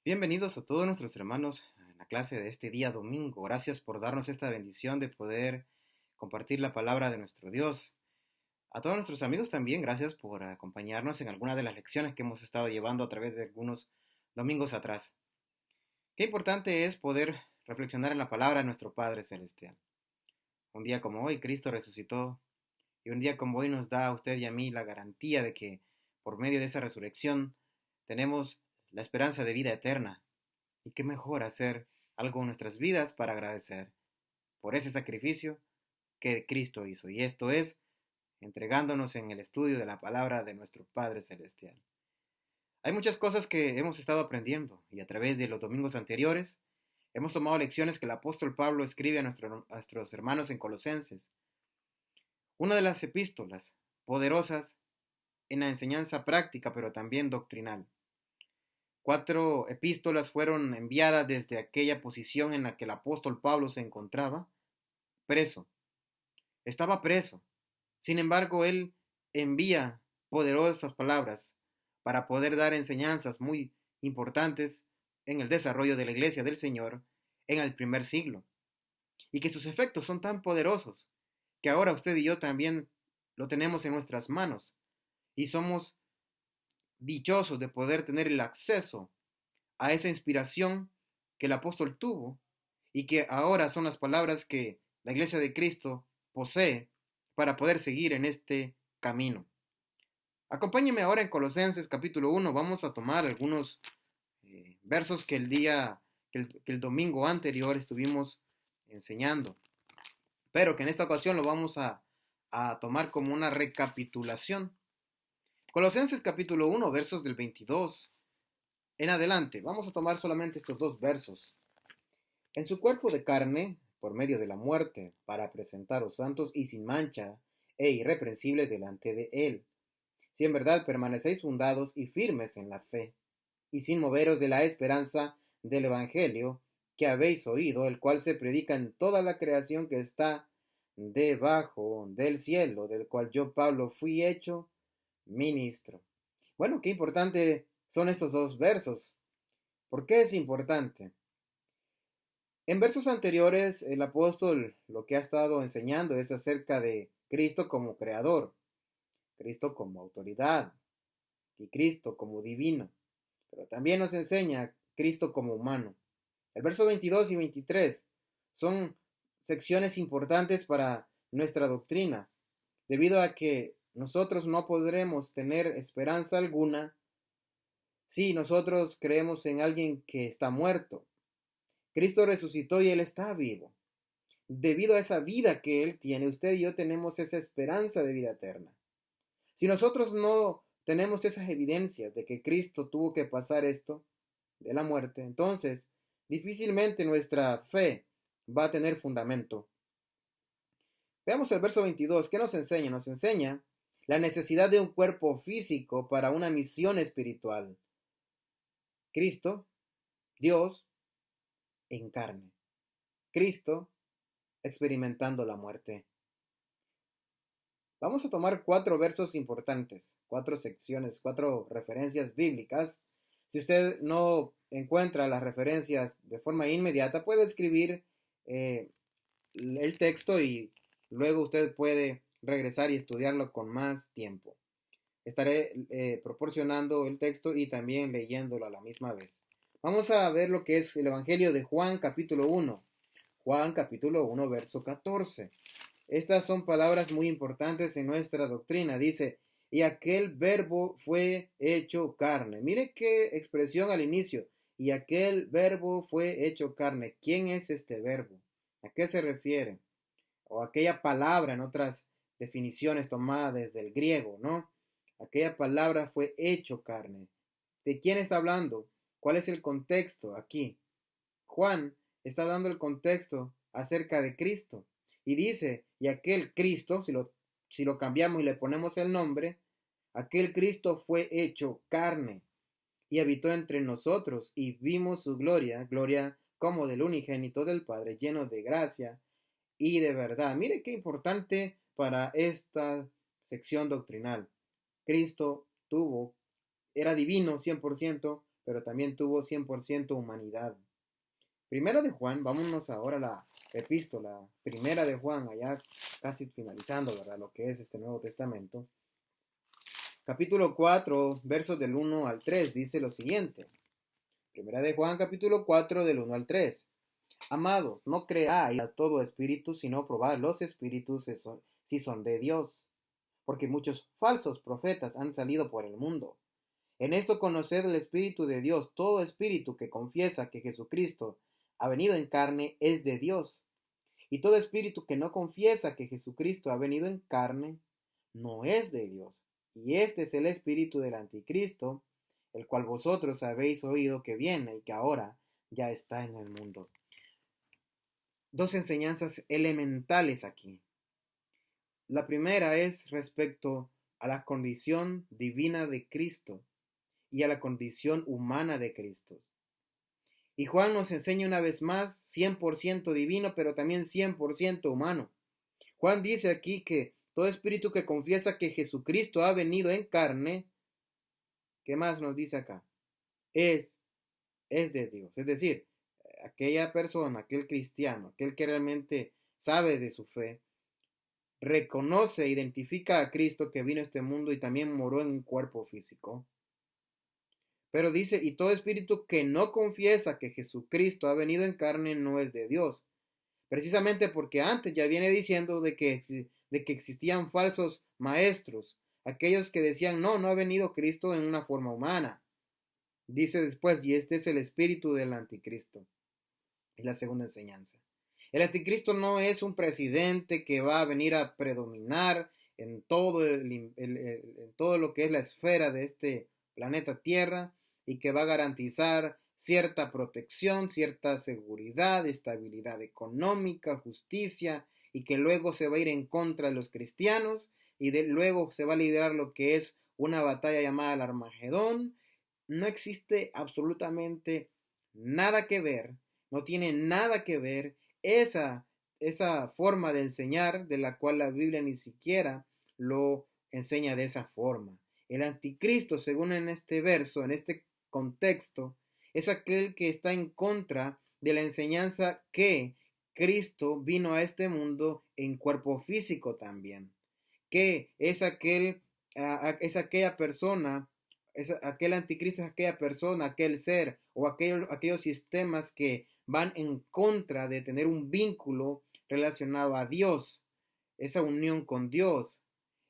Bienvenidos a todos nuestros hermanos en la clase de este día domingo. Gracias por darnos esta bendición de poder compartir la palabra de nuestro Dios. A todos nuestros amigos también, gracias por acompañarnos en alguna de las lecciones que hemos estado llevando a través de algunos domingos atrás. Qué importante es poder reflexionar en la palabra de nuestro Padre Celestial. Un día como hoy, Cristo resucitó y un día como hoy nos da a usted y a mí la garantía de que por medio de esa resurrección tenemos la esperanza de vida eterna. Y qué mejor hacer algo en nuestras vidas para agradecer por ese sacrificio que Cristo hizo. Y esto es entregándonos en el estudio de la palabra de nuestro Padre Celestial. Hay muchas cosas que hemos estado aprendiendo y a través de los domingos anteriores hemos tomado lecciones que el apóstol Pablo escribe a nuestros hermanos en Colosenses. Una de las epístolas poderosas en la enseñanza práctica, pero también doctrinal. 4 epístolas fueron enviadas desde aquella posición en la que el apóstol Pablo se encontraba, preso. Estaba preso. Sin embargo, él envía poderosas palabras para poder dar enseñanzas muy importantes en el desarrollo de la iglesia del Señor en el primer siglo. Y que sus efectos son tan poderosos que ahora usted y yo también lo tenemos en nuestras manos. Y somos dichosos de poder tener el acceso a esa inspiración que el apóstol tuvo y que ahora son las palabras que la iglesia de Cristo posee para poder seguir en este camino. Acompáñeme ahora en Colosenses capítulo 1. Vamos a tomar algunos versos que el domingo anterior estuvimos enseñando, pero que en esta ocasión lo vamos a tomar como una recapitulación. Colosenses capítulo 1, versos del 22 en adelante. Vamos a tomar solamente estos dos versos. En su cuerpo de carne, por medio de la muerte, para presentaros santos y sin mancha e irreprensibles delante de él. Si en verdad permanecéis fundados y firmes en la fe, y sin moveros de la esperanza del Evangelio que habéis oído, el cual se predica en toda la creación que está debajo del cielo, del cual yo, Pablo, fui hecho ministro. Bueno, qué importante son estos dos versos. ¿Por qué es importante? En versos anteriores, el apóstol lo que ha estado enseñando es acerca de Cristo como creador, Cristo como autoridad y Cristo como divino. Pero también nos enseña Cristo como humano. El verso 22 y 23 son secciones importantes para nuestra doctrina, debido a que nosotros no podremos tener esperanza alguna si nosotros creemos en alguien que está muerto. Cristo resucitó y Él está vivo. Debido a esa vida que Él tiene, usted y yo tenemos esa esperanza de vida eterna. Si nosotros no tenemos esas evidencias de que Cristo tuvo que pasar esto de la muerte, entonces difícilmente nuestra fe va a tener fundamento. Veamos el verso 22. ¿Qué nos enseña? Nos enseña la necesidad de un cuerpo físico para una misión espiritual. Cristo, Dios, en carne. Cristo experimentando la muerte. Vamos a tomar 4 versos importantes, 4 secciones, 4 referencias bíblicas. Si usted no encuentra las referencias de forma inmediata, puede escribir el texto y luego usted puede regresar y estudiarlo con más tiempo. Estaré proporcionando el texto y también leyéndolo a la misma vez. Vamos a ver lo que es el Evangelio de Juan capítulo 1. Juan capítulo 1, verso 14. Estas son palabras muy importantes en nuestra doctrina. Dice, y aquel verbo fue hecho carne. Mire qué expresión al inicio. Y aquel verbo fue hecho carne. ¿Quién es este verbo? ¿A qué se refiere? O aquella palabra en otras definiciones tomadas desde el griego, ¿no? Aquella palabra fue hecho carne. ¿De quién está hablando? ¿Cuál es el contexto aquí? Juan está dando el contexto acerca de Cristo. Y dice, y aquel Cristo, si lo cambiamos y le ponemos el nombre, aquel Cristo fue hecho carne y habitó entre nosotros y vimos su gloria, gloria como del unigénito del Padre, lleno de gracia y de verdad. Mire qué importante para esta sección doctrinal. Cristo era divino 100%, pero también tuvo 100% humanidad. Primera de Juan, vámonos ahora a la epístola, Primera de Juan, allá casi finalizando, ¿verdad? Lo que es este Nuevo Testamento. Capítulo 4, versos del 1 al 3, dice lo siguiente. Primera de Juan, capítulo 4, del 1 al 3. Amados, no creáis a todo espíritu, sino probad los espíritus si son de Dios, porque muchos falsos profetas han salido por el mundo. En esto conoced el Espíritu de Dios. Todo espíritu que confiesa que Jesucristo ha venido en carne es de Dios. Y todo espíritu que no confiesa que Jesucristo ha venido en carne no es de Dios. Y este es el espíritu del anticristo, el cual vosotros habéis oído que viene y que ahora ya está en el mundo. Dos enseñanzas elementales aquí. La primera es respecto a la condición divina de Cristo y a la condición humana de Cristo. Y Juan nos enseña una vez más 100% divino, pero también 100% humano. Juan dice aquí que todo espíritu que confiesa que Jesucristo ha venido en carne, ¿qué más nos dice acá? Es de Dios. Es decir, aquella persona, aquel cristiano, aquel que realmente sabe de su fe, reconoce, identifica a Cristo que vino a este mundo y también moró en un cuerpo físico. Pero dice, y todo espíritu que no confiesa que Jesucristo ha venido en carne no es de Dios. Precisamente porque antes ya viene diciendo de que existían falsos maestros, aquellos que decían, no ha venido Cristo en una forma humana. Dice después, y este es el espíritu del anticristo. Es la segunda enseñanza. El anticristo no es un presidente que va a venir a predominar en todo, en todo lo que es la esfera de este planeta Tierra y que va a garantizar cierta protección, cierta seguridad, estabilidad económica, justicia, y que luego se va a ir en contra de los cristianos y luego se va a liderar lo que es una batalla llamada el Armagedón. No existe absolutamente nada que ver, no tiene nada que ver esa forma de enseñar, de la cual la Biblia ni siquiera lo enseña de esa forma. El anticristo, según en este verso, en este contexto, es aquel que está en contra de la enseñanza que Cristo vino a este mundo en cuerpo físico también, que es aquella persona, aquel anticristo es aquella persona, aquel ser o aquellos sistemas que van en contra de tener un vínculo relacionado a Dios, esa unión con Dios,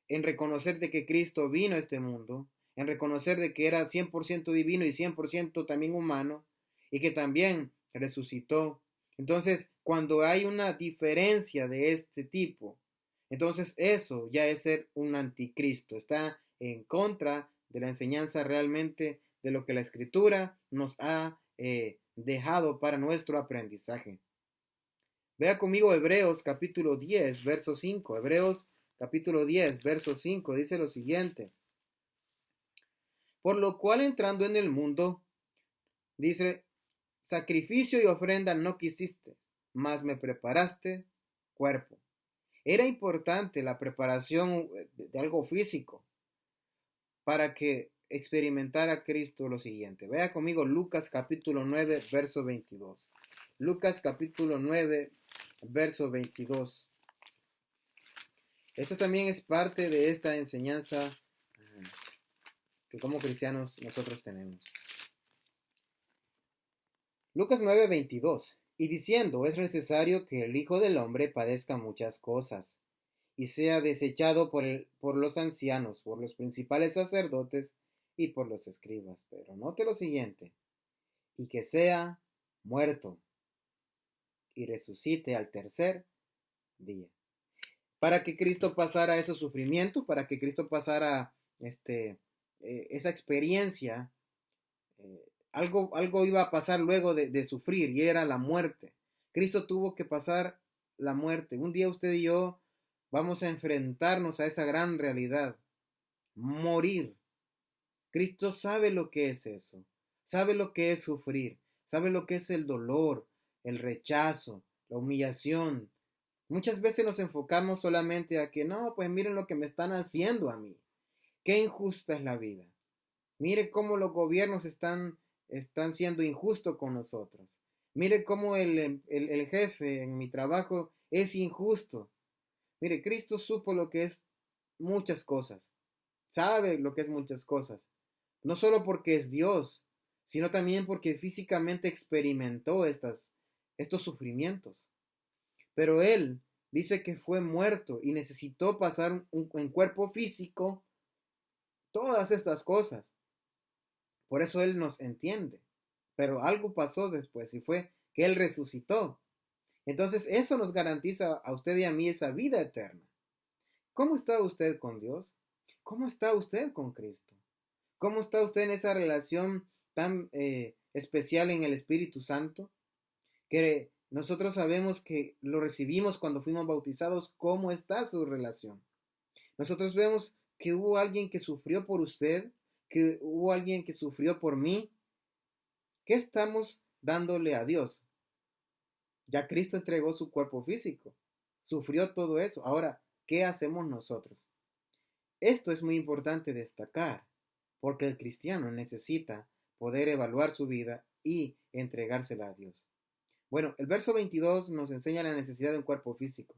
en reconocer de que Cristo vino a este mundo, en reconocer de que era 100% divino y 100% también humano, y que también resucitó. Entonces, cuando hay una diferencia de este tipo, entonces eso ya es ser un anticristo, está en contra de la enseñanza realmente de lo que la Escritura nos ha dejado para nuestro aprendizaje. Vea conmigo Hebreos capítulo 10, verso 5. Hebreos capítulo 10, verso 5 dice lo siguiente. Por lo cual entrando en el mundo, dice, sacrificio y ofrenda no quisiste, mas me preparaste cuerpo. Era importante la preparación de algo físico para que experimentara Cristo lo siguiente. Vea conmigo Lucas capítulo 9, verso 22. Lucas capítulo 9, verso 22. Esto también es parte de esta enseñanza que como cristianos nosotros tenemos. Lucas 9, 22. Y diciendo, es necesario que el Hijo del Hombre padezca muchas cosas, y sea desechado por los ancianos, por los principales sacerdotes y por los escribas. Pero note lo siguiente, y que sea muerto y resucite al tercer día. Para que Cristo pasara esos sufrimientos, para que Cristo pasara esa experiencia, algo iba a pasar luego de sufrir, y era la muerte. Cristo tuvo que pasar la muerte. Un día usted y yo vamos a enfrentarnos a esa gran realidad, morir. Cristo sabe lo que es eso, sabe lo que es sufrir, sabe lo que es el dolor, el rechazo, la humillación. Muchas veces nos enfocamos solamente a que no, pues miren lo que me están haciendo a mí. Qué injusta es la vida. Mire cómo los gobiernos están están siendo injustos con nosotros. Mire cómo el jefe en mi trabajo es injusto. Mire, Cristo supo lo que es muchas cosas. Sabe lo que es muchas cosas. No solo porque es Dios, sino también porque físicamente experimentó estos sufrimientos. Pero Él dice que fue muerto y necesitó pasar en cuerpo físico todas estas cosas. Por eso Él nos entiende. Pero algo pasó después y fue que Él resucitó. Entonces eso nos garantiza a usted y a mí esa vida eterna. ¿Cómo está usted con Dios? ¿Cómo está usted con Cristo? ¿Cómo está usted en esa relación tan especial en el Espíritu Santo? Que nosotros sabemos que lo recibimos cuando fuimos bautizados. ¿Cómo está su relación? Nosotros vemos que hubo alguien que sufrió por usted, que hubo alguien que sufrió por mí. ¿Qué estamos dándole a Dios? Ya Cristo entregó su cuerpo físico, sufrió todo eso. Ahora, ¿qué hacemos nosotros? Esto es muy importante destacar, porque el cristiano necesita poder evaluar su vida y entregársela a Dios. Bueno, el verso 22 nos enseña la necesidad de un cuerpo físico.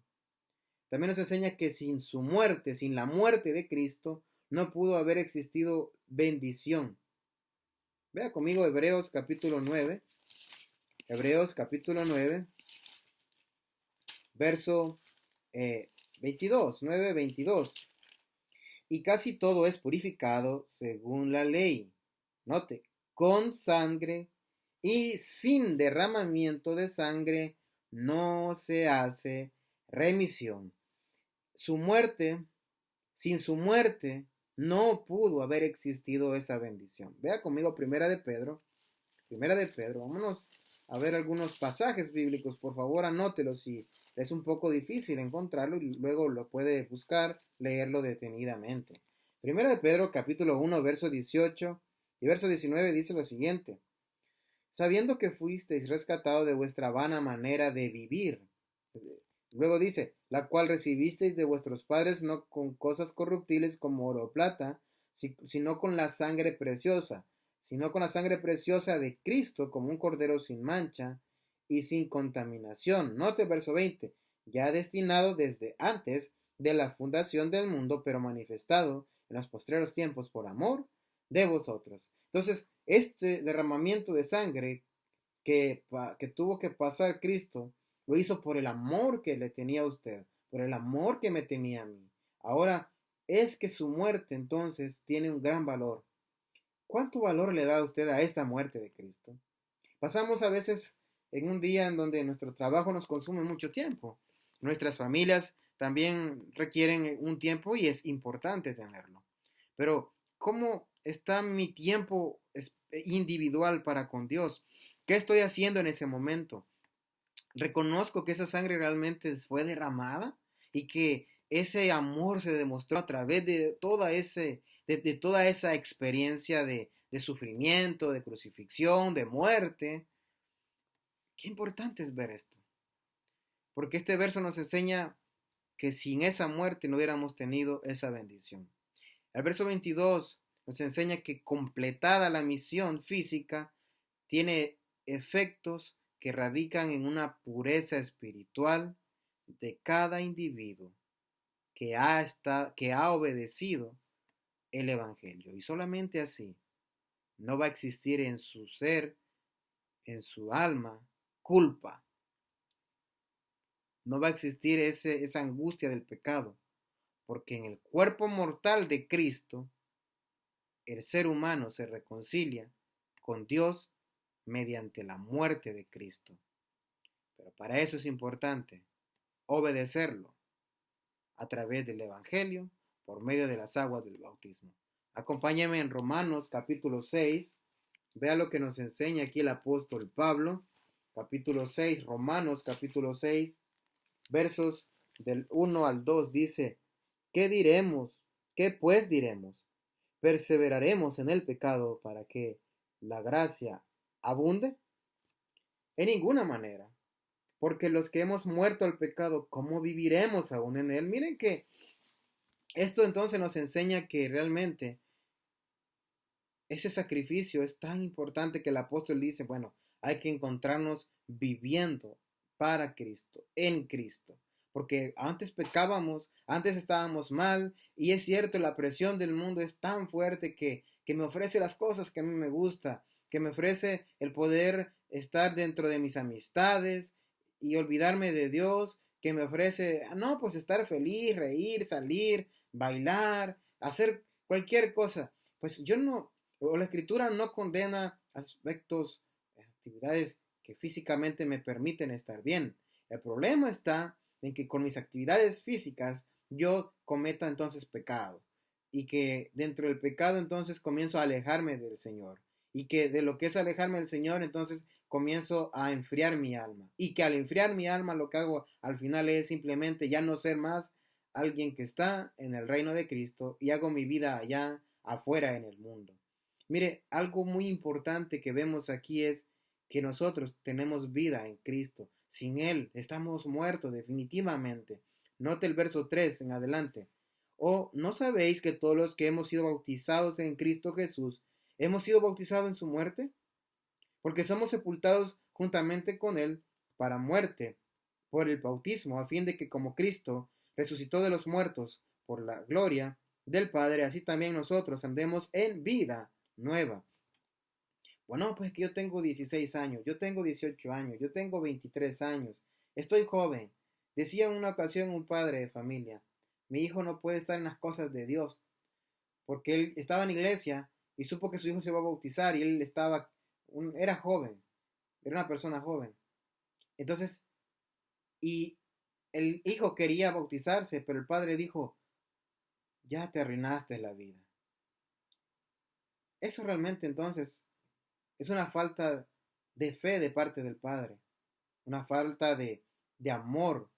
También nos enseña que sin su muerte, sin la muerte de Cristo, no pudo haber existido bendición. Vea conmigo Hebreos capítulo 9. Hebreos capítulo 9, verso 22, 9, 22. Y casi todo es purificado según la ley. Note, con sangre y sin derramamiento de sangre no se hace remisión. Su muerte, sin su muerte, no pudo haber existido esa bendición. Vea conmigo Primera de Pedro, vámonos a ver algunos pasajes bíblicos, por favor anótelo si es un poco difícil encontrarlo y luego lo puede buscar, leerlo detenidamente. Primera de Pedro capítulo 1 verso 18 y verso 19 dice lo siguiente: sabiendo que fuisteis rescatados de vuestra vana manera de vivir. Luego dice, la cual recibisteis de vuestros padres no con cosas corruptibles como oro o plata, sino con la sangre preciosa, de Cristo como un cordero sin mancha y sin contaminación. Note el verso 20, ya destinado desde antes de la fundación del mundo, pero manifestado en los postreros tiempos por amor de vosotros. Entonces, este derramamiento de sangre que tuvo que pasar Cristo, lo hizo por el amor que le tenía a usted, por el amor que me tenía a mí. Ahora, es que su muerte entonces tiene un gran valor. ¿Cuánto valor le da usted a esta muerte de Cristo? Pasamos a veces en un día en donde nuestro trabajo nos consume mucho tiempo. Nuestras familias también requieren un tiempo y es importante tenerlo. Pero, ¿cómo está mi tiempo individual para con Dios? ¿Qué estoy haciendo en ese momento? ¿Reconozco que esa sangre realmente fue derramada y que ese amor se demostró a través de toda esa experiencia de sufrimiento, de crucifixión, de muerte? Qué importante es ver esto, porque este verso nos enseña que sin esa muerte no hubiéramos tenido esa bendición. El verso 22 nos enseña que completada la misión física tiene efectos que radican en una pureza espiritual de cada individuo que ha obedecido el Evangelio. Y solamente así no va a existir en su ser, en su alma, culpa. No va a existir esa angustia del pecado, porque en el cuerpo mortal de Cristo, el ser humano se reconcilia con Dios mediante la muerte de Cristo. Pero para eso es importante obedecerlo a través del Evangelio por medio de las aguas del bautismo. Acompáñame en Romanos capítulo 6. Vea lo que nos enseña aquí el apóstol Pablo. Capítulo 6, Romanos capítulo 6, versos del 1 al 2 dice: ¿qué diremos? ¿Qué pues diremos? ¿Perseveraremos en el pecado para que la gracia abunde? En ninguna manera. Porque los que hemos muerto al pecado, ¿cómo viviremos aún en él? Miren que esto entonces nos enseña que realmente ese sacrificio es tan importante que el apóstol dice, bueno, hay que encontrarnos viviendo para Cristo, en Cristo. Porque antes pecábamos, antes estábamos mal, y es cierto, la presión del mundo es tan fuerte que me ofrece las cosas que a mí me gusta, que me ofrece el poder estar dentro de mis amistades y olvidarme de Dios, que me ofrece, no, pues estar feliz, reír, salir, bailar, hacer cualquier cosa. Pues yo no, o la escritura no condena aspectos, actividades que físicamente me permiten estar bien. El problema está en que con mis actividades físicas yo cometa entonces pecado y que dentro del pecado entonces comienzo a alejarme del Señor y que de lo que es alejarme del Señor entonces comienzo a enfriar mi alma y que al enfriar mi alma lo que hago al final es simplemente ya no ser más alguien que está en el reino de Cristo y hago mi vida allá afuera en el mundo. Mire, algo muy importante que vemos aquí es que nosotros tenemos vida en Cristo. Sin Él estamos muertos definitivamente. Note el verso 3 en adelante. ¿O no sabéis que todos los que hemos sido bautizados en Cristo Jesús hemos sido bautizados en su muerte? Porque somos sepultados juntamente con Él para muerte por el bautismo, a fin de que como Cristo resucitó de los muertos por la gloria del Padre, así también nosotros andemos en vida nueva. Bueno, pues que yo tengo 16 años, yo tengo 18 años, yo tengo 23 años, estoy joven. Decía en una ocasión un padre de familia, mi hijo no puede estar en las cosas de Dios, porque él estaba en iglesia y supo que su hijo se iba a bautizar y él era joven, era una persona joven. Entonces, y el hijo quería bautizarse, pero el padre dijo, ya te arruinaste la vida. Eso realmente entonces es una falta de fe de parte del padre, una falta de amor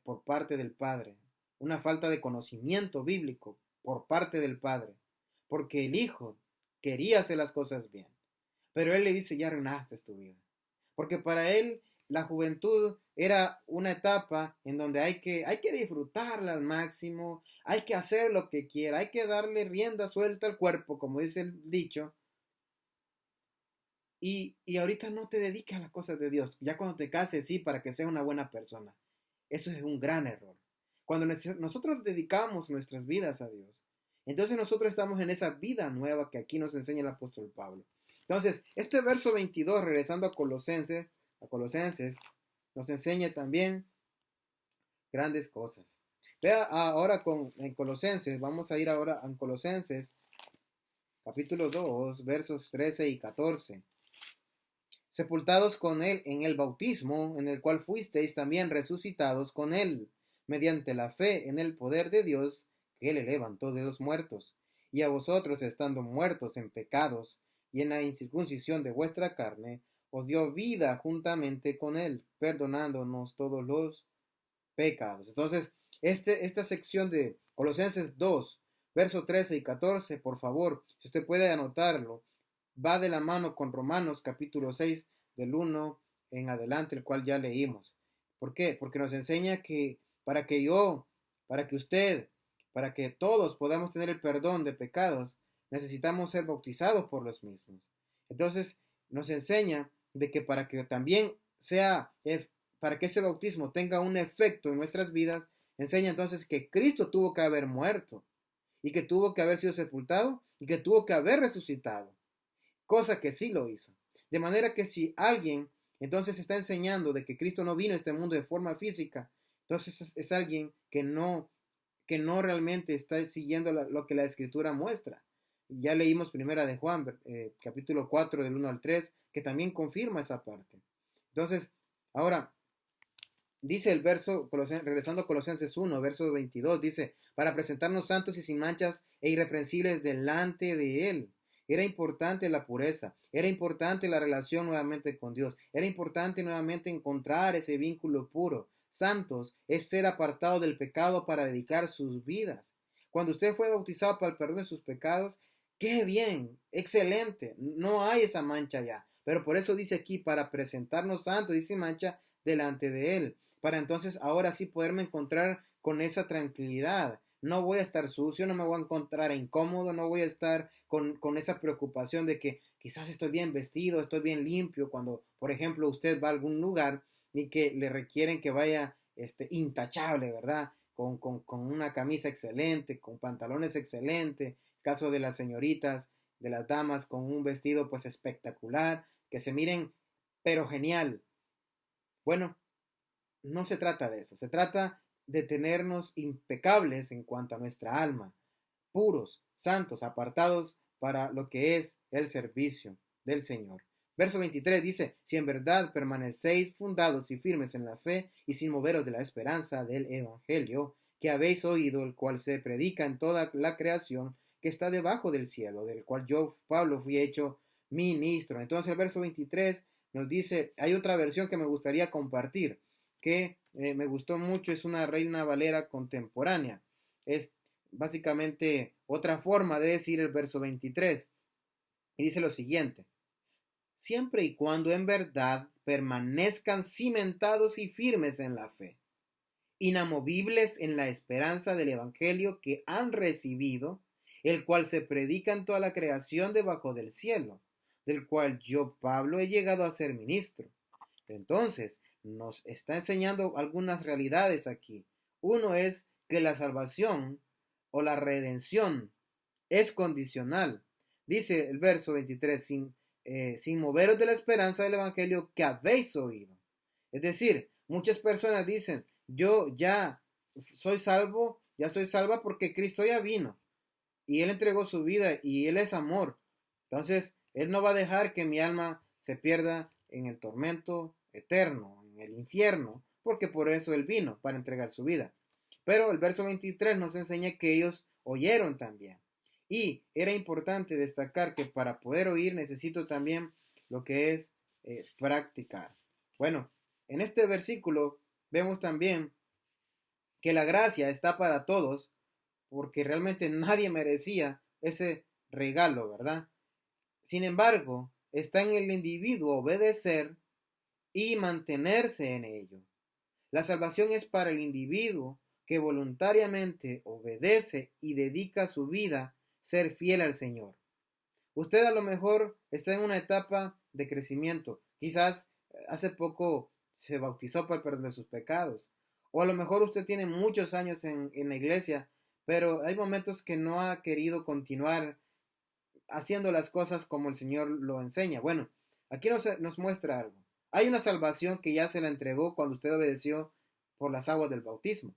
por parte del padre, una falta de conocimiento bíblico por parte del padre, porque el hijo quería hacer las cosas bien, pero él le dice, ya arruinaste tu vida, porque para él la juventud era una etapa en donde hay que disfrutarla al máximo, hay que hacer lo que quiera, hay que darle rienda suelta al cuerpo, como dice el dicho, y ahorita no te dedicas a las cosas de Dios. Ya cuando te cases, sí, para que seas una buena persona. Eso es un gran error. Cuando nosotros dedicamos nuestras vidas a Dios, entonces nosotros estamos en esa vida nueva que aquí nos enseña el apóstol Pablo. Entonces, este verso 22, regresando a Colosenses, nos enseña también grandes cosas. Vea ahora en Colosenses, vamos a ir ahora en Colosenses, capítulo 2, versos 13 y 14. Sepultados con él en el bautismo, en el cual fuisteis también resucitados con él, mediante la fe en el poder de Dios, que le levantó de los muertos, y a vosotros estando muertos en pecados y en la incircuncisión de vuestra carne, os dio vida juntamente con él, perdonándonos todos los pecados. Entonces, esta sección de Colosenses 2, versos 13 y 14, por favor, si usted puede anotarlo, va de la mano con Romanos capítulo 6 del 1 en adelante, el cual ya leímos. ¿Por qué? Porque nos enseña que para que yo, para que usted, para que todos podamos tener el perdón de pecados, necesitamos ser bautizados por los mismos. Entonces, nos enseña de que para que también sea, para que ese bautismo tenga un efecto en nuestras vidas, enseña entonces que Cristo tuvo que haber muerto y que tuvo que haber sido sepultado y que tuvo que haber resucitado, cosa que sí lo hizo. De manera que si alguien entonces está enseñando de que Cristo no vino a este mundo de forma física, entonces es alguien que no realmente está siguiendo lo que la escritura muestra. Ya leímos primera de Juan, capítulo 4 del 1 al 3, que también confirma esa parte. Entonces, ahora, dice el verso, regresando a Colosenses 1, verso 22, dice, para presentarnos santos y sin manchas e irreprensibles delante de Él. Era importante la pureza, era importante la relación nuevamente con Dios, era importante nuevamente encontrar ese vínculo puro. Santos es ser apartado del pecado para dedicar sus vidas. Cuando usted fue bautizado para el perdón de sus pecados, qué bien, excelente, no hay esa mancha ya. Pero por eso dice aquí, para presentarnos santos y sin mancha delante de Él, para entonces ahora sí poderme encontrar con esa tranquilidad, no voy a estar sucio, no me voy a encontrar incómodo, no voy a estar con esa preocupación de que quizás estoy bien vestido, estoy bien limpio, cuando, por ejemplo, usted va a algún lugar y que le requieren que vaya intachable, ¿verdad? Con una camisa excelente, con pantalones excelentes, caso de las señoritas, de las damas, con un vestido pues espectacular, que se miren, pero genial. Bueno, no se trata de eso, se trata de tenernos impecables en cuanto a nuestra alma, puros, santos, apartados para lo que es el servicio del Señor. Verso 23 dice, si en verdad permanecéis fundados y firmes en la fe y sin moveros de la esperanza del Evangelio que habéis oído, el cual se predica en toda la creación que está debajo del cielo, del cual yo, Pablo, fui hecho ministro. Entonces el verso 23 nos dice, hay otra versión que me gustaría compartir, que me gustó mucho, es una Reina Valera contemporánea. Es básicamente otra forma de decir el verso 23. Y dice lo siguiente, siempre y cuando en verdad permanezcan cimentados y firmes en la fe, inamovibles en la esperanza del Evangelio que han recibido, el cual se predica en toda la creación debajo del cielo, del cual yo, Pablo, he llegado a ser ministro. Entonces, nos está enseñando algunas realidades aquí. Uno es que la salvación o la redención es condicional. Dice el verso 23, sin moveros de la esperanza del Evangelio que habéis oído. Es decir, muchas personas dicen, yo ya soy salvo, ya soy salva porque Cristo ya vino y Él entregó su vida y Él es amor. Entonces, Él no va a dejar que mi alma se pierda en el tormento eterno, en el infierno, porque por eso Él vino, para entregar su vida. Pero el verso 23 nos enseña que ellos oyeron también. Y era importante destacar que para poder oír necesito también lo que es practicar. Bueno, en este versículo vemos también que la gracia está para todos, porque realmente nadie merecía ese regalo, ¿verdad? Sin embargo, está en el individuo obedecer y mantenerse en ello. La salvación es para el individuo que voluntariamente obedece y dedica su vida a ser fiel al Señor. Usted a lo mejor está en una etapa de crecimiento. Quizás hace poco se bautizó para el perdón de sus pecados. O a lo mejor usted tiene muchos años en la iglesia, pero hay momentos que no ha querido continuar haciendo las cosas como el Señor lo enseña. Bueno, aquí nos muestra algo. Hay una salvación que ya se la entregó cuando usted obedeció por las aguas del bautismo.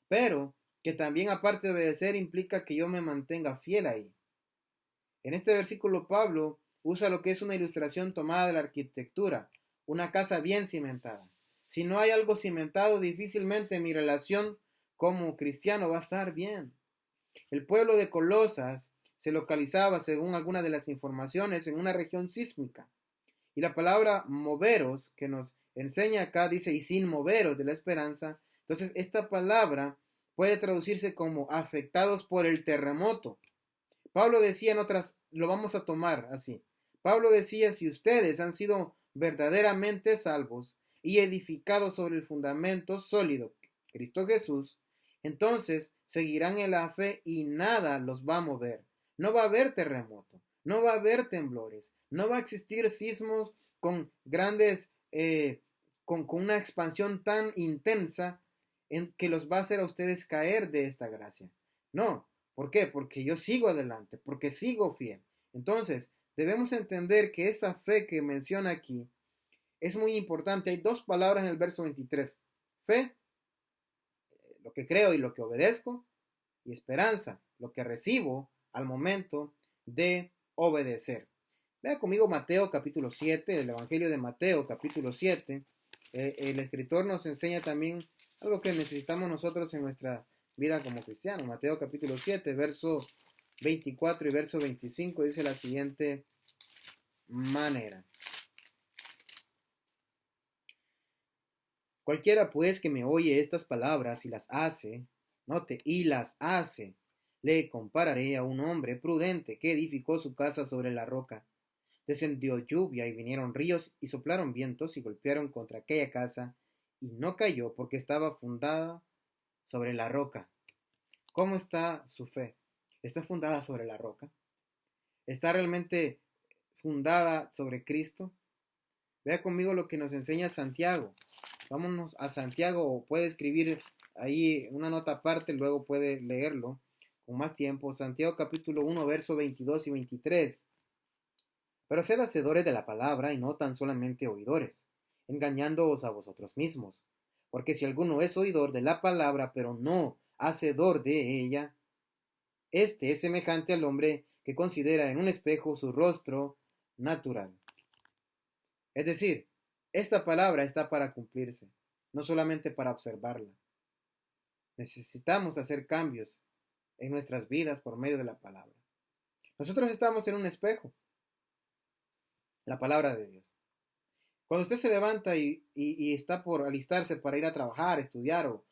Pero que también aparte de obedecer implica que yo me mantenga fiel ahí. En este versículo Pablo usa lo que es una ilustración tomada de la arquitectura, una casa bien cimentada. Si no hay algo cimentado, difícilmente mi relación como cristiano va a estar bien. El pueblo de Colosas se localizaba, según algunas de las informaciones, en una región sísmica. Y la palabra moveros, que nos enseña acá, dice, y sin moveros de la esperanza. Entonces, esta palabra puede traducirse como afectados por el terremoto. Pablo decía en otras, lo vamos a tomar así. Pablo decía, si ustedes han sido verdaderamente salvos y edificados sobre el fundamento sólido, Cristo Jesús, entonces seguirán en la fe y nada los va a mover. No va a haber terremoto, no va a haber temblores, no va a existir sismos con grandes, con una expansión tan intensa en que los va a hacer a ustedes caer de esta gracia. No, ¿por qué? Porque yo sigo adelante, porque sigo fiel. Entonces, debemos entender que esa fe que menciona aquí es muy importante. Hay dos palabras en el verso 23. Fe, lo que creo y lo que obedezco, y esperanza, lo que recibo al momento de obedecer. Vea conmigo Mateo capítulo 7, el Evangelio de Mateo capítulo 7. El escritor nos enseña también algo que necesitamos nosotros en nuestra vida como cristianos. Mateo capítulo 7, verso 24 y verso 25 dice la siguiente manera. Cualquiera pues que me oye estas palabras y las hace, note, y las hace, le compararé a un hombre prudente que edificó su casa sobre la roca. Descendió lluvia y vinieron ríos y soplaron vientos y golpearon contra aquella casa y no cayó porque estaba fundada sobre la roca. ¿Cómo está su fe? ¿Está fundada sobre la roca? ¿Está realmente fundada sobre Cristo? Vea conmigo lo que nos enseña Santiago. Vámonos a Santiago, o puede escribir ahí una nota aparte, luego puede leerlo con más tiempo. Santiago capítulo 1, verso 22 y 23. Pero sed hacedores de la palabra y no tan solamente oidores, engañándoos a vosotros mismos. Porque si alguno es oidor de la palabra, pero no hacedor de ella, este es semejante al hombre que considera en un espejo su rostro natural. Es decir, esta palabra está para cumplirse, no solamente para observarla. Necesitamos hacer cambios en nuestras vidas por medio de la palabra. Nosotros estamos en un espejo, la palabra de Dios. Cuando usted se levanta y está por alistarse para ir a trabajar, estudiar o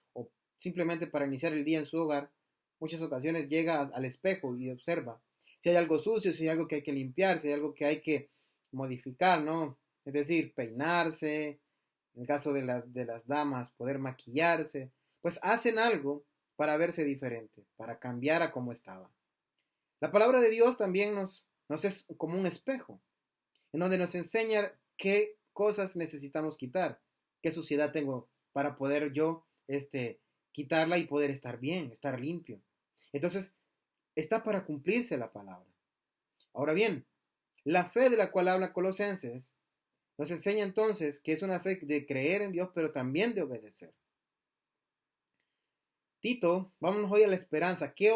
simplemente para iniciar el día en su hogar, muchas ocasiones llega al espejo y observa si hay algo sucio, si hay algo que hay que limpiar, si hay algo que hay que modificar, ¿no? Es decir, peinarse, en el caso de las damas, poder maquillarse, pues hacen algo para verse diferente, para cambiar a como estaba. La palabra de Dios también nos es como un espejo, en donde nos enseña qué cosas necesitamos quitar, qué suciedad tengo para poder yo quitarla y poder estar bien, estar limpio. Entonces, está para cumplirse la palabra. Ahora bien, la fe de la cual habla Colosenses nos enseña entonces que es una fe de creer en Dios, pero también de obedecer. Tito, vámonos hoy a la esperanza. ¿Qué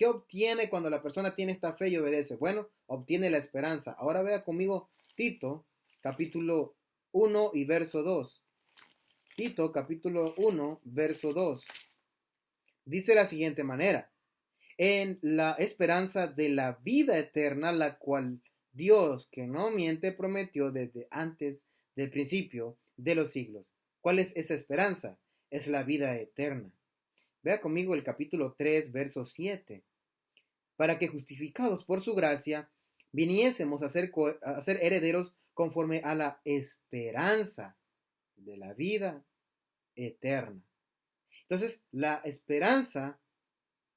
obtiene cuando la persona tiene esta fe y obedece? Bueno, obtiene la esperanza. Ahora vea conmigo Tito, capítulo 1 y verso 2. Tito, capítulo 1, verso 2. Dice de la siguiente manera: en la esperanza de la vida eterna, la cual Dios, que no miente, prometió desde antes del principio de los siglos. ¿Cuál es esa esperanza? Es la vida eterna. Vea conmigo el capítulo 3, verso 7. Para que justificados por su gracia, viniésemos a ser herederos conforme a la esperanza de la vida eterna. Entonces, la esperanza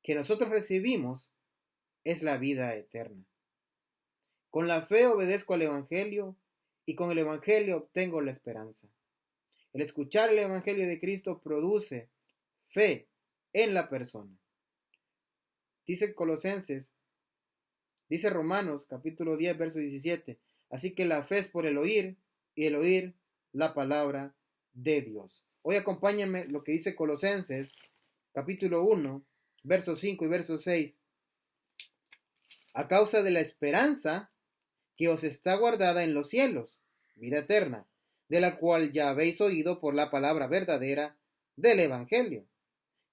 que nosotros recibimos es la vida eterna. Con la fe obedezco al Evangelio y con el Evangelio obtengo la esperanza. El escuchar el Evangelio de Cristo produce fe en la persona. Dice Colosenses, dice Romanos capítulo 10, verso 17. Así que la fe es por el oír y el oír la palabra de Dios. Hoy acompáñenme lo que dice Colosenses capítulo 1, verso 5 y verso 6. A causa de la esperanza que os está guardada en los cielos, vida eterna, de la cual ya habéis oído por la palabra verdadera del Evangelio,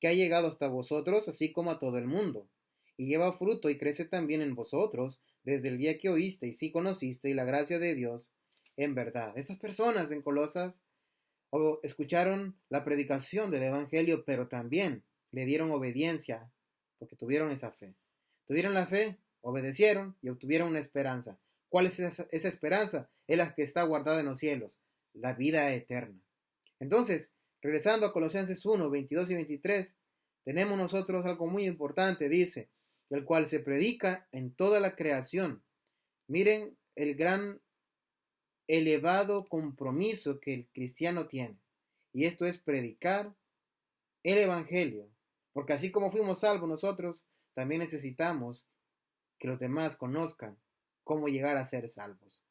que ha llegado hasta vosotros, así como a todo el mundo, y lleva fruto y crece también en vosotros, desde el día que oísteis y conocisteis la gracia de Dios en verdad. Estas personas en Colosas escucharon la predicación del Evangelio, pero también le dieron obediencia, porque tuvieron esa fe. Tuvieron la fe, obedecieron y obtuvieron una esperanza. ¿Cuál es esa esperanza? Es la que está guardada en los cielos, la vida eterna. Entonces, regresando a Colosenses 1, 22 y 23, tenemos nosotros algo muy importante, dice, el cual se predica en toda la creación. Miren el gran elevado compromiso que el cristiano tiene, y esto es predicar el Evangelio, porque así como fuimos salvos nosotros, también necesitamos que los demás conozcan cómo llegar a ser salvos.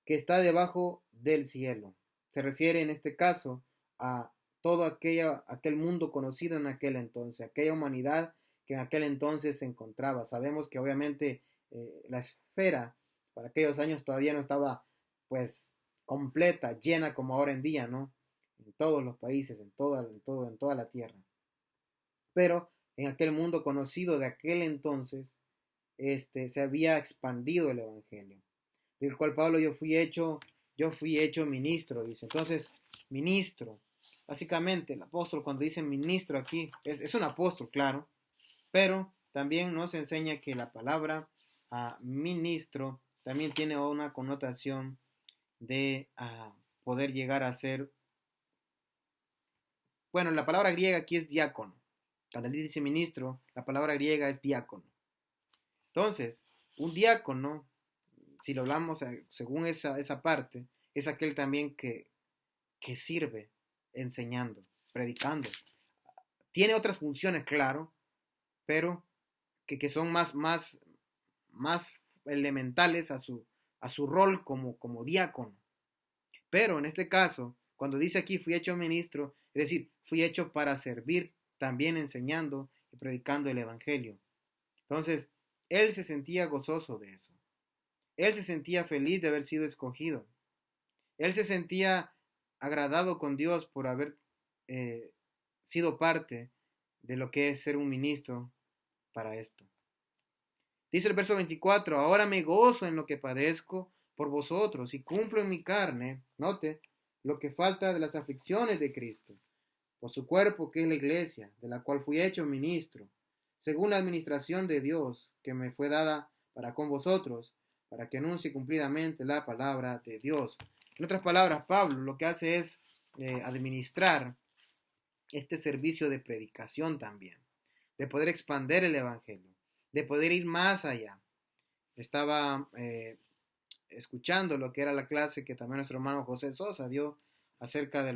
Que está debajo del cielo. Se refiere en este caso a todo aquel mundo conocido en aquel entonces, aquella humanidad que en aquel entonces se encontraba. Sabemos que obviamente la esfera para aquellos años todavía no estaba pues completa, llena como ahora en día, ¿no? En todos los países, en toda la tierra. Pero en aquel mundo conocido de aquel entonces, se había expandido el evangelio, del cual Pablo yo fui hecho ministro, dice. Entonces, ministro, básicamente el apóstol cuando dice ministro aquí, es un apóstol, claro, pero también nos enseña que la palabra ministro también tiene una connotación de poder llegar a ser, bueno, la palabra griega aquí es diácono, Cuando él dice ministro, la palabra griega es diácono. Entonces, un diácono, si lo hablamos según esa parte, es aquel también que sirve enseñando, predicando. Tiene otras funciones, claro, pero que son más elementales a su rol como diácono. Pero en este caso, cuando dice aquí fui hecho ministro, es decir, fui hecho para servir también enseñando y predicando el Evangelio. Entonces, él se sentía gozoso de eso. Él se sentía feliz de haber sido escogido. Él se sentía agradado con Dios por haber sido parte de lo que es ser un ministro para esto. Dice el verso 24, ahora me gozo en lo que padezco por vosotros y cumplo en mi carne, note, lo que falta de las aflicciones de Cristo, por su cuerpo que es la iglesia, de la cual fui hecho ministro, según la administración de Dios que me fue dada para con vosotros, para que anuncie cumplidamente la palabra de Dios. En otras palabras, Pablo lo que hace es administrar este servicio de predicación también, de poder expandir el Evangelio, de poder ir más allá. Estaba escuchando lo que era la clase que también nuestro hermano José Sosa dio acerca de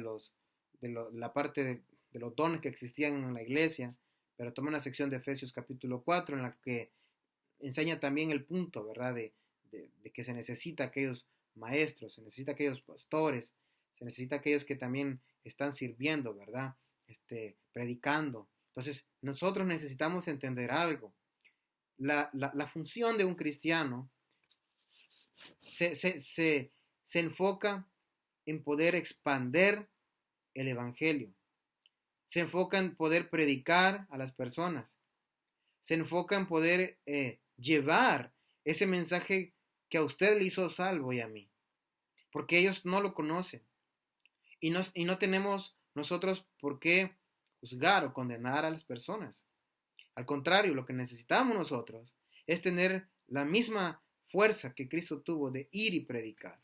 la parte de los dones que existían en la iglesia, pero tomé una sección de Efesios capítulo 4 en la que enseña también el punto, ¿verdad? De que se necesita aquellos maestros, se necesita aquellos pastores, se necesita aquellos que también están sirviendo, ¿verdad? Predicando. Entonces, nosotros necesitamos entender algo. La función de un cristiano se enfoca en poder expander el Evangelio. Se enfoca en poder predicar a las personas. Se enfoca en poder llevar ese mensaje que a usted le hizo salvo y a mí. Porque ellos no lo conocen. Y no tenemos nosotros por qué juzgar o condenar a las personas. Al contrario, lo que necesitamos nosotros es tener la misma fuerza que Cristo tuvo de ir y predicar.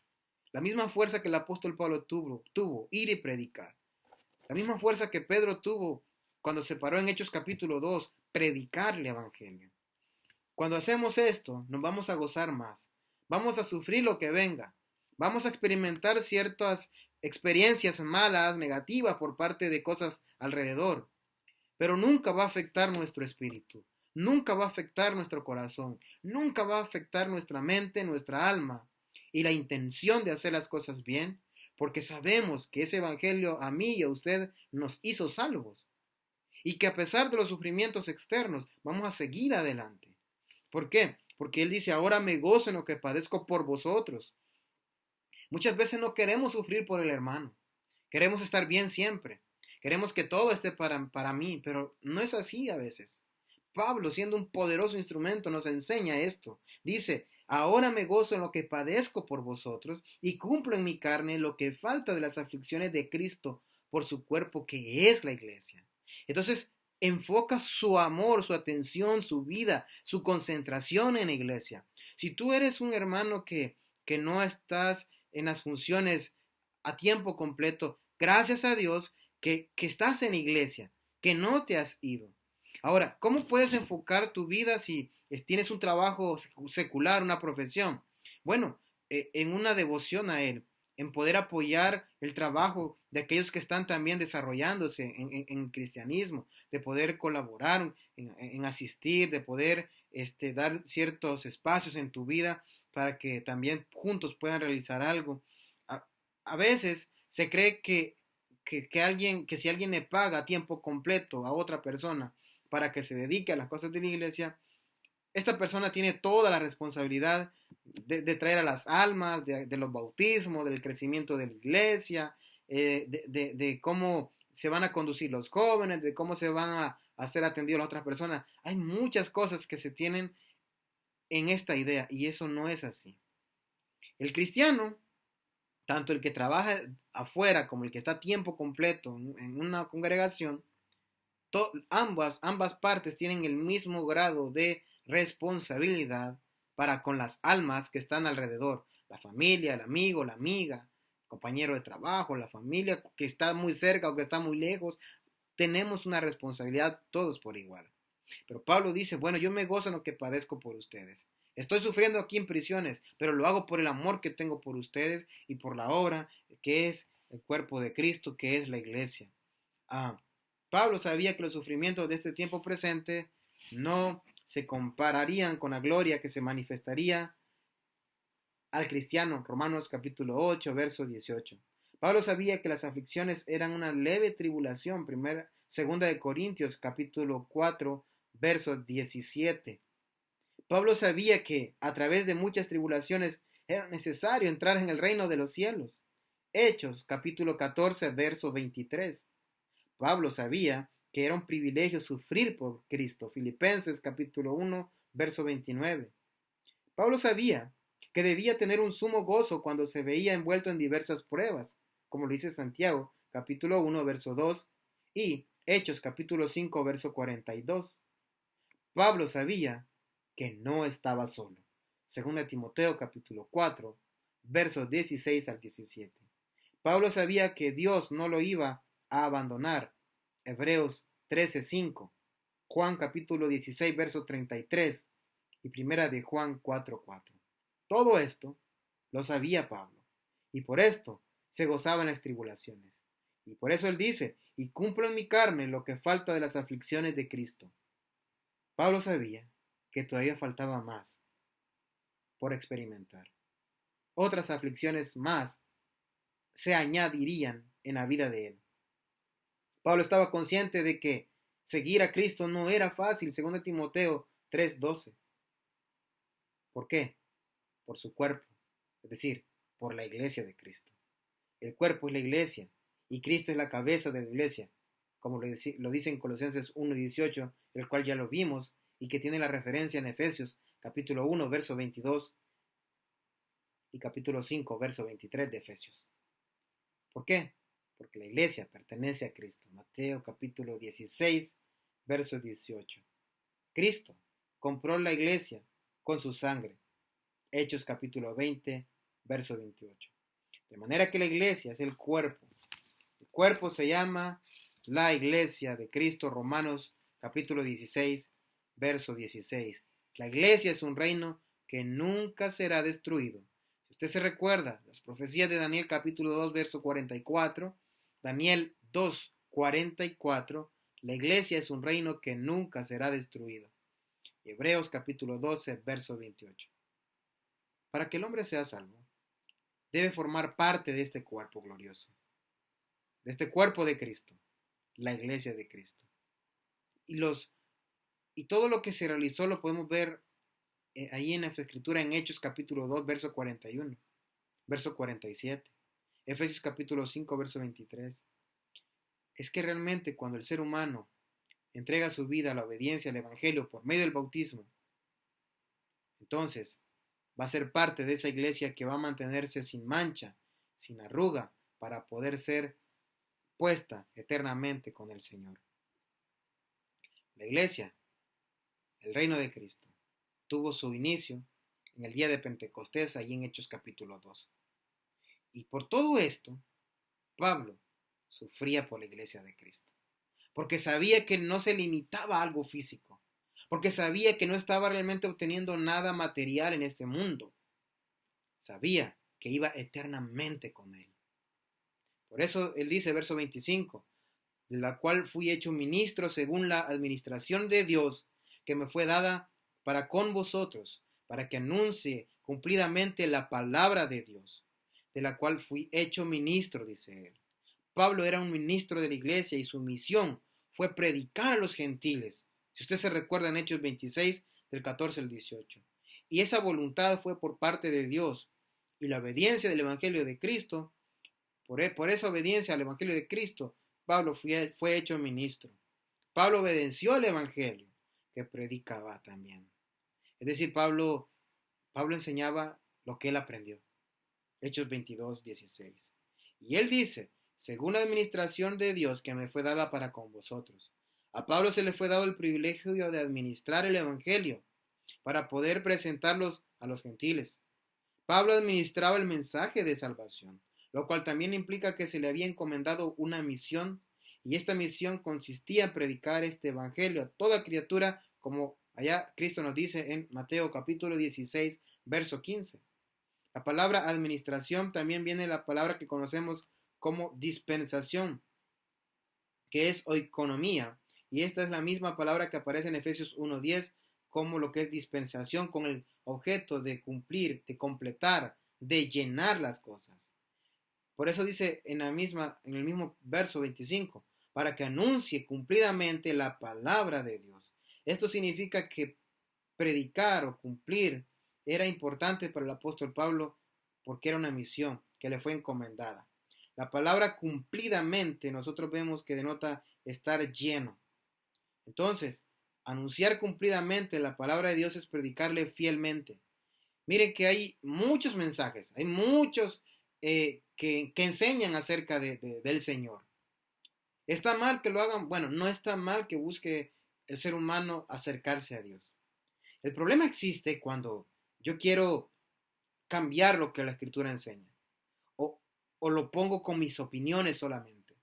La misma fuerza que el apóstol Pablo tuvo ir y predicar. La misma fuerza que Pedro tuvo cuando se paró en Hechos capítulo 2, predicar el Evangelio. Cuando hacemos esto, nos vamos a gozar más. Vamos a sufrir lo que venga. Vamos a experimentar ciertas experiencias malas, negativas por parte de cosas alrededor. Pero nunca va a afectar nuestro espíritu. Nunca va a afectar nuestro corazón. Nunca va a afectar nuestra mente, nuestra alma y la intención de hacer las cosas bien, porque sabemos que ese evangelio a mí y a usted nos hizo salvos. Y que a pesar de los sufrimientos externos, vamos a seguir adelante. ¿Por qué? Porque Él dice, ahora me gozo en lo que padezco por vosotros. Muchas veces no queremos sufrir por el hermano. Queremos estar bien siempre. Queremos que todo esté para mí, pero no es así a veces. Pablo, siendo un poderoso instrumento, nos enseña esto. Dice, ahora me gozo en lo que padezco por vosotros y cumplo en mi carne lo que falta de las aflicciones de Cristo por su cuerpo que es la iglesia. Entonces, enfoca su amor, su atención, su vida, su concentración en la iglesia. Si tú eres un hermano que no estás en las funciones a tiempo completo, gracias a Dios que estás en la iglesia, que no te has ido. Ahora, ¿cómo puedes enfocar tu vida si tienes un trabajo secular, una profesión? Bueno, en una devoción a Él, en poder apoyar el trabajo de aquellos que están también desarrollándose en cristianismo, de poder colaborar, en asistir, de poder dar ciertos espacios en tu vida para que también juntos puedan realizar algo. A veces se cree que si alguien le paga a tiempo completo a otra persona para que se dedique a las cosas de la iglesia, esta persona tiene toda la responsabilidad de traer a las almas, de los bautismos, del crecimiento de la iglesia, de cómo se van a conducir los jóvenes, de cómo se van a ser atendidos las otras personas. Hay muchas cosas que se tienen en esta idea y eso no es así. El cristiano, tanto el que trabaja afuera como el que está a tiempo completo en una congregación, ambas partes tienen el mismo grado de responsabilidad para con las almas que están alrededor. La familia, el amigo, la amiga, el compañero de trabajo, la familia que está muy cerca o que está muy lejos. tenemos una responsabilidad todos por igual. Pero Pablo dice, bueno, yo me gozo en lo que padezco por ustedes. Estoy sufriendo aquí en prisiones, pero lo hago por el amor que tengo por ustedes y por la obra que es el cuerpo de Cristo, que es la iglesia. Pablo sabía que los sufrimientos de este tiempo presente no se compararían con la gloria que se manifestaría al cristiano. Romanos capítulo 8, verso 18. Pablo sabía que las aflicciones eran una leve tribulación. Segunda de Corintios capítulo 4, verso 17. Pablo sabía que a través de muchas tribulaciones era necesario entrar en el reino de los cielos. Hechos capítulo 14, verso 23. Pablo sabía que era un privilegio sufrir por Cristo. Filipenses capítulo 1, verso 29. Pablo sabía que debía tener un sumo gozo cuando se veía envuelto en diversas pruebas, como lo dice Santiago capítulo 1, verso 2 y Hechos capítulo 5, verso 42. Pablo sabía que no estaba solo. Segunda Timoteo capítulo 4, versos 16 al 17. Pablo sabía que Dios no lo iba a abandonar. Hebreos 13:5, Juan capítulo 16, verso 33 y primera de Juan 4:4. Todo esto lo sabía Pablo y por esto se gozaba en las tribulaciones. Y por eso él dice, y cumplo en mi carne lo que falta de las aflicciones de Cristo. Pablo sabía que todavía faltaba más por experimentar. Otras aflicciones más se añadirían en la vida de él. Pablo estaba consciente de que seguir a Cristo no era fácil, según Timoteo 3:12. ¿Por qué? Por su cuerpo, es decir, por la iglesia de Cristo. El cuerpo es la iglesia y Cristo es la cabeza de la iglesia, como lo dice en Colosenses 1:18, el cual ya lo vimos y que tiene la referencia en Efesios capítulo 1, verso 22 y capítulo 5, verso 23 de Efesios. ¿Por qué? Porque la iglesia pertenece a Cristo. Mateo capítulo 16, verso 18. Cristo compró la iglesia con su sangre. Hechos capítulo 20, verso 28. De manera que la iglesia es el cuerpo. El cuerpo se llama la iglesia de Cristo. Romanos capítulo 16, verso 16. La iglesia es un reino que nunca será destruido. Si usted se recuerda las profecías de Daniel capítulo 2, verso 44, Daniel 2, 44, la iglesia es un reino que nunca será destruido. Hebreos capítulo 12, verso 28. Para que el hombre sea salvo, debe formar parte de este cuerpo glorioso, de este cuerpo de Cristo, la iglesia de Cristo. Y todo lo que se realizó lo podemos ver ahí en esa escritura en Hechos capítulo 2, verso 41, verso 47, Efesios capítulo 5, verso 23. Es que realmente cuando el ser humano entrega su vida a la obediencia al Evangelio por medio del bautismo, entonces va a ser parte de esa iglesia que va a mantenerse sin mancha, sin arruga, para poder ser puesta eternamente con el Señor. La iglesia, el reino de Cristo, tuvo su inicio en el día de Pentecostés, allí en Hechos capítulo 2. Y por todo esto, Pablo sufría por la iglesia de Cristo, porque sabía que no se limitaba a algo físico, porque sabía que no estaba realmente obteniendo nada material en este mundo. Sabía que iba eternamente con él. Por eso él dice, verso 25, de la cual fui hecho ministro según la administración de Dios que me fue dada para con vosotros, para que anuncie cumplidamente la palabra de Dios, de la cual fui hecho ministro, dice él. Pablo era un ministro de la iglesia y su misión fue predicar a los gentiles. Si usted se recuerda en Hechos 26, del 14 al 18. Y esa voluntad fue por parte de Dios. Y la obediencia del Evangelio de Cristo, por esa obediencia al Evangelio de Cristo, Pablo fue hecho ministro. Pablo obedeció al Evangelio que predicaba también. Es decir, Pablo enseñaba lo que él aprendió. Hechos 22, 16. Y él dice, según la administración de Dios que me fue dada para con vosotros. A Pablo se le fue dado el privilegio de administrar el Evangelio para poder presentarlos a los gentiles. Pablo administraba el mensaje de salvación, lo cual también implica que se le había encomendado una misión Y esta misión consistía en predicar este evangelio a toda criatura, como allá Cristo nos dice en Mateo capítulo 16, verso 15. La palabra administración también viene de la palabra que conocemos como dispensación, que es oikonomía, y esta es la misma palabra que aparece en Efesios 1:10 como lo que es dispensación, con el objeto de cumplir, de completar, de llenar las cosas. Por eso dice en el mismo verso 25, para que anuncie cumplidamente la palabra de Dios. Esto significa que predicar o cumplir era importante para el apóstol Pablo porque era una misión que le fue encomendada. La palabra cumplidamente nosotros vemos que denota estar lleno. Entonces, anunciar cumplidamente la palabra de Dios es predicarle fielmente. Miren que hay muchos mensajes, hay muchos que enseñan acerca del Señor. ¿Está mal que lo hagan? Bueno, no está mal que busque el ser humano acercarse a Dios. El problema existe cuando yo quiero cambiar lo que la Escritura enseña. O lo pongo con mis opiniones solamente.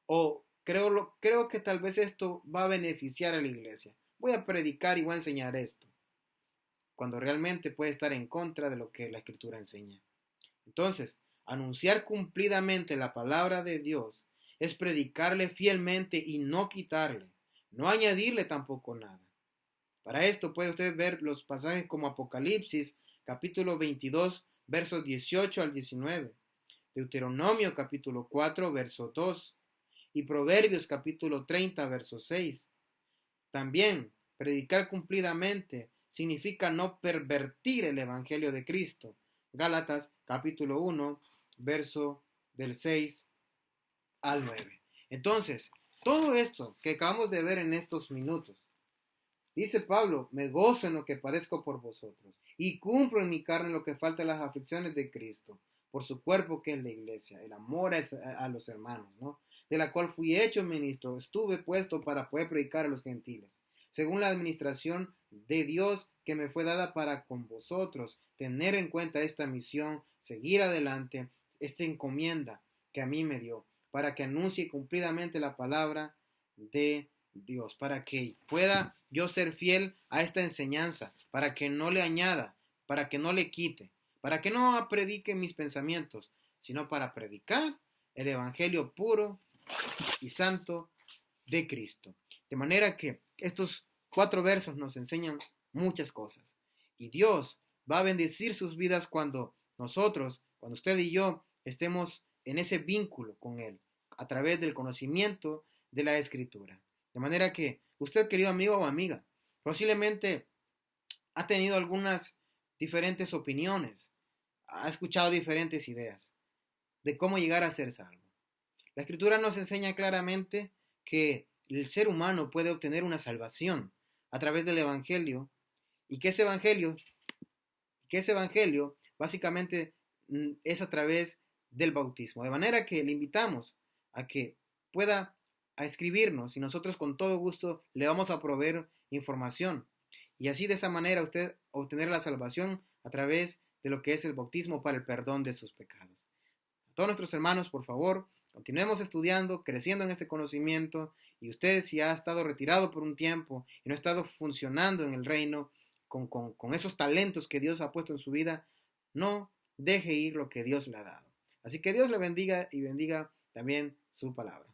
O creo que tal vez esto va a beneficiar a la iglesia. Voy a predicar y voy a enseñar esto. Cuando realmente puede estar en contra de lo que la Escritura enseña. Entonces, anunciar cumplidamente la palabra de Dios es predicarle fielmente y no quitarle, no añadirle tampoco nada. Para esto puede usted ver los pasajes como Apocalipsis, capítulo 22, versos 18 al 19, Deuteronomio, capítulo 4, verso 2, y Proverbios, capítulo 30, verso 6. También, predicar cumplidamente significa no pervertir el evangelio de Cristo. Gálatas, capítulo 1, verso del 6 al 9. Entonces, todo esto que acabamos de ver en estos minutos, dice Pablo, me gozo en lo que padezco por vosotros y cumplo en mi carne lo que falta en las aflicciones de Cristo, por su cuerpo que es la iglesia, el amor a los hermanos, ¿no? De la cual fui hecho ministro, estuve puesto para poder predicar a los gentiles, según la administración de Dios que me fue dada para con vosotros, tener en cuenta esta misión, seguir adelante, esta encomienda que a mí me dio, para que anuncie cumplidamente la palabra de Dios, para que pueda yo ser fiel a esta enseñanza, para que no le añada, para que no le quite, para que no predique mis pensamientos, sino para predicar el evangelio puro y santo de Cristo. De manera que estos 4 versos nos enseñan muchas cosas. Y Dios va a bendecir sus vidas cuando nosotros, cuando usted y yo estemos en ese vínculo con Él, a través del conocimiento de la Escritura. De manera que usted, querido amigo o amiga, posiblemente ha tenido algunas diferentes opiniones, ha escuchado diferentes ideas de cómo llegar a ser salvo. La Escritura nos enseña claramente que el ser humano puede obtener una salvación a través del Evangelio y que ese Evangelio básicamente es a través del bautismo. De manera que le invitamos a que pueda a escribirnos y nosotros con todo gusto le vamos a proveer información. Y así de esta manera usted obtener la salvación a través de lo que es el bautismo para el perdón de sus pecados. A todos nuestros hermanos, por favor, continuemos estudiando, creciendo en este conocimiento, y usted si ha estado retirado por un tiempo y no ha estado funcionando en el reino con esos talentos que Dios ha puesto en su vida, no deje ir lo que Dios le ha dado. Así que Dios le bendiga y bendiga también su palabra.